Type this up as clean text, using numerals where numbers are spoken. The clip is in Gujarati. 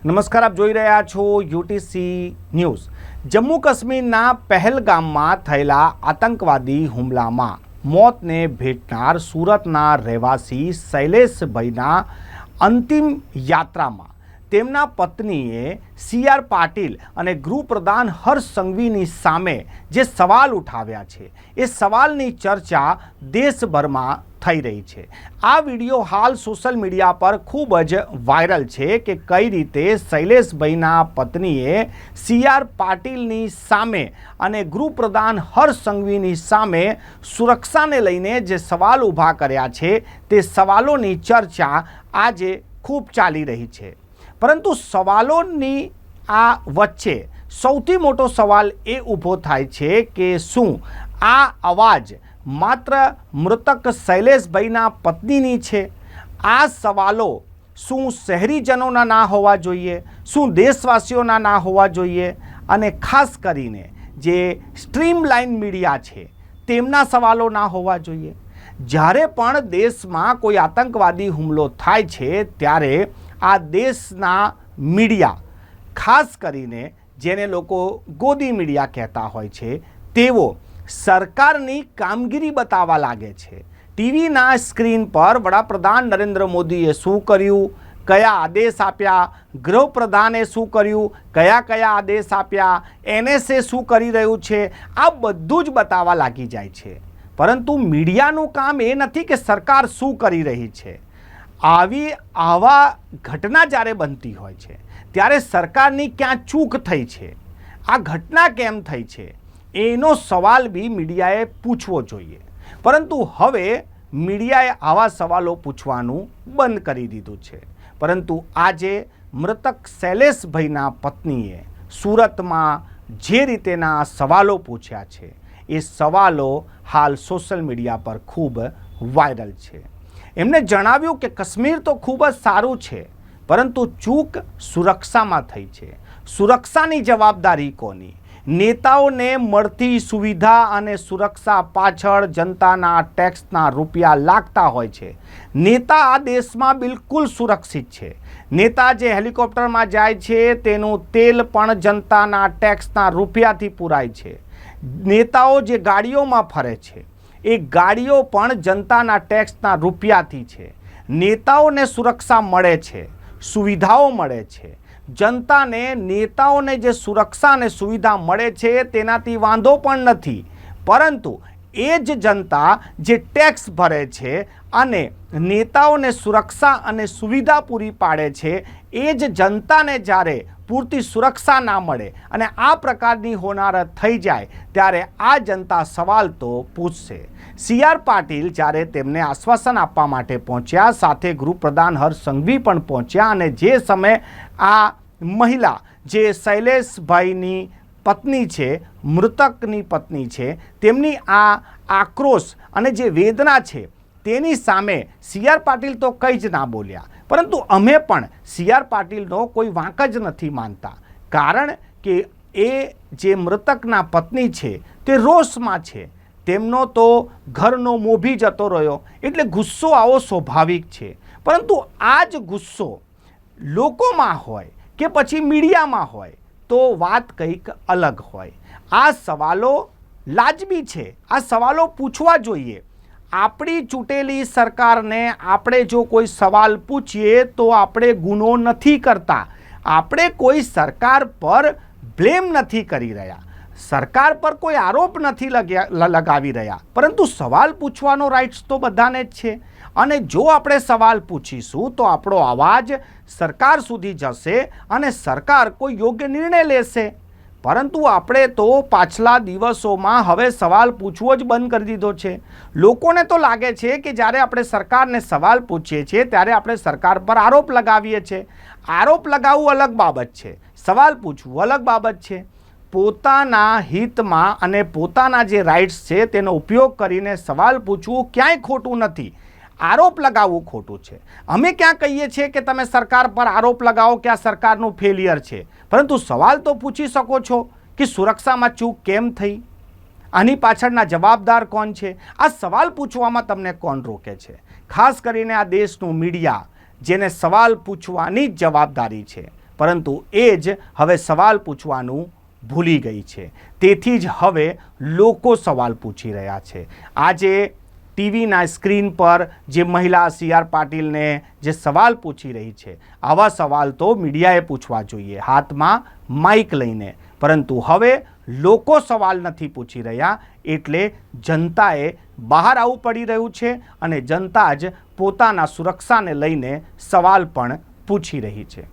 નમસ્કાર, આપ જોઈ રહ્યા છો યુટીસી ન્યૂઝ। જમ્મુ કાશ્મીરના પહેલગામમાં થયેલા આતંકવાદી હુમલામાં મોતને ભેટનાર સુરતના રહેવાસી શૈલેષભાઈના અંતિમ યાત્રામાં તેમના પત્નીએ સી.આર. પાટીલ અને ગૃહપ્રધાન હર્ષ સંઘવીની સામે જે સવાલ ઉઠાવ્યા છે એ સવાલની ચર્ચા દેશભરમાં થઈ રહી છે। આ વિડીયો હાલ સોશિયલ મીડિયા પર ખૂબ જ વાયરલ છે કે કઈ રીતે શૈલેષભાઈના પત્નીએ સી.આર. પાટીલની સામે અને ગૃહપ્રધાન હર્ષ સંઘવીની સામે સુરક્ષાને લઈને જે સવાલ ઊભા કર્યા છે તે સવાલોની ચર્ચા આજે ખૂબ ચાલી રહી છે। પરંતુ સવાલોની આ વચ્ચે સૌથી મોટો સવાલ એ ઊભો થાય છે કે શું આ અવાજ માત્ર મૃતક શૈલેષભાઈના પત્નીની છે? આ સવાલો શું શહેરીજનોના ના હોવા જોઈએ? શું દેશવાસીઓના ના હોવા જોઈએ? અને ખાસ કરીને જે સ્ટ્રીમલાઇન મીડિયા છે તેમના સવાલો ના હોવા જોઈએ? જ્યારે પણ દેશમાં કોઈ આતંકવાદી હુમલો થાય છે ત્યારે આ દેશના મીડિયા, ખાસ કરીને જેને લોકો ગોદી મીડિયા કહેતા હોય છે, તેઓ સરકારની કામગીરી બતાવવા લાગે છે। ટીવીના સ્ક્રીન પર વડાપ્રધાન નરેન્દ્ર મોદીએ શું કર્યું, કયા આદેશ આપ્યા, ગૃહપ્રધાને શું કર્યું, કયા આદેશ આપ્યા, એનએસએ શું કરી રહ્યું છે, આ બધું જ બતાવવા લાગી જાય છે। પરંતુ મીડિયાનું કામ એ નથી કે સરકાર શું કરી રહી છે। આવા ઘટના જ્યારે બનતી હોય છે ત્યારે સરકારની ક્યાં ચૂક થઈ છે, આ ઘટના કેમ થઈ છે, એનો સવાલ બી મીડિયાએ પૂછવો જોઈએ। પરંતુ હવે મીડિયાએ આવા સવાલો પૂછવાનું બંધ કરી દીધું છે। પરંતુ આજે મૃતક શૈલેષભાઈના પત્નીએ સુરતમાં જે રીતેના સવાલો પૂછ્યા છે એ સવાલો હાલ સોશિયલ મીડિયા પર ખૂબ વાયરલ છે। એમણે જણાવ્યું કે કાશ્મીર તો ખૂબ જ સારું છે, પરંતુ ચૂક સુરક્ષામાં થઈ છે। સુરક્ષાની જવાબદારી કોની? નેતાઓને મળતી સુવિધા અને સુરક્ષા પાછળ જનતાના ટેક્સના રૂપિયા લાગતા હોય છે। નેતા આ દેશમાં બિલકુલ સુરક્ષિત છે। નેતા જે હેલિકોપ્ટરમાં જાય છે તેનું તેલ પણ જનતાના ટેક્સના રૂપિયાથી પુરાય છે। નેતાઓ જે ગાડીઓમાં ફરે છે એ ગાડીઓ પણ જનતાના ટેક્સના રૂપિયાથી છે। નેતાઓને સુરક્ષા મળે છે, સુવિધાઓ મળે છે। જનતાને નેતાઓને જે સુરક્ષા અને સુવિધા મળે છે તેનાથી વાંધો પણ નથી, પરંતુ એ જ જનતા જે ટેક્સ ભરે છે અને નેતાઓને સુરક્ષા અને સુવિધા પૂરી પાડે છે, એ જ જનતાને જ્યારે પૂરતી સુરક્ષા ના મળે અને આ પ્રકારની હોનારત થઈ જાય ત્યારે આ જનતા સવાલ તો પૂછશે। સી.આર. પાટીલ જ્યારે તેમને આશ્વાસન આપવા માટે પહોંચ્યા, સાથે ગૃહપ્રધાન હર્ષ સંઘવી પણ પહોંચ્યા અને જે સમયે આ મહિલા જે શૈલેષભાઈની પત્ની છે, મૃતકની પત્ની છે, તેમની આ આક્રોશ અને જે વેદના છે તેની સામે સી.આર. પાટીલ તો કંઈ જ ના બોલ્યા। પરંતુ અમે પણ સી.આર. પાટીલનો કોઈ વાંક જ નથી માનતા, કારણ કે એ જે મૃતકના પત્ની છે તે રોષમાં છે। તેમનો તો ઘરનો મોભી જતો રહ્યો એટલે ગુસ્સો આવો સ્વાભાવિક છે। પરંતુ આ જ ગુસ્સો લોકોમાં હોય કે પછી મીડિયામાં હોય તો વાત કંઈક અલગ હોય। આ સવાલો લાજમી છે, આ સવાલો પૂછવા જોઈએ। આપણી ચૂંટેલી સરકારને આપણે જો કોઈ સવાલ પૂછીએ તો આપણે ગુનો નથી કરતા, આપણે કોઈ સરકાર પર બ્લેમ નથી કરી રહ્યા, સરકાર પર કોઈ આરોપ નથી લગાવી રહ્યા, પરંતુ સવાલ પૂછવાનો રાઇટ્સ તો બધાને જ છે। અને જો આપણે સવાલ પૂછીશું તો આપણો અવાજ સરકાર સુધી જશે અને સરકાર કોઈ યોગ્ય નિર્ણય લેશે। પરંતુ આપણે તો પાછલા દિવસોમાં હવે સવાલ પૂછવો જ બંધ કરી દીધો છે। લોકોને તો લાગે છે કે જ્યારે આપણે સરકારને સવાલ પૂછીએ છીએ ત્યારે આપણે સરકાર પર આરોપ લગાવીએ છીએ। આરોપ લગાવવું અલગ બાબત છે, સવાલ પૂછવું અલગ બાબત છે। પોતાના હિતમાં અને પોતાના જે રાઇટ્સ છે તેનો ઉપયોગ કરીને સવાલ પૂછવું ક્યાંય ખોટું નથી, આરોપ લગાવવું ખોટું છે। અમે ક્યાં કહીએ છીએ કે તમે સરકાર પર આરોપ લગાવો કે આ સરકારનું ફેલિયર છે, પરંતુ સવાલ તો પૂછી શકો છો કે સુરક્ષામાં ચૂક કેમ થઈ, આની પાછળના જવાબદાર કોણ છે? આ સવાલ પૂછવામાં તમને કોણ રોકે છે? ખાસ કરીને આ દેશનું મીડિયા, જેને સવાલ પૂછવાની જ જવાબદારી છે, પરંતુ એ જ હવે સવાલ પૂછવાનું ભૂલી ગઈ છે. તેથી જ હવે લોકો સવાલ પૂછી રહ્યા છે. આજે ટીવીના સ્ક્રીન પર જે મહિલા CR પાટીલને જે સવાલ પૂછી રહી છે, આવા સવાલ તો મીડિયાએ પૂછવા જોઈએ હાથમાં માઇક લઈને. પરંતુ હવે લોકો સવાલ નથી પૂછી રહ્યા, એટલે જનતાએ બહાર આવવું પડી રહ્યું છે અને જનતા જ પોતાના સુરક્ષાને લઈને સવાલ પણ પૂછી રહી છે.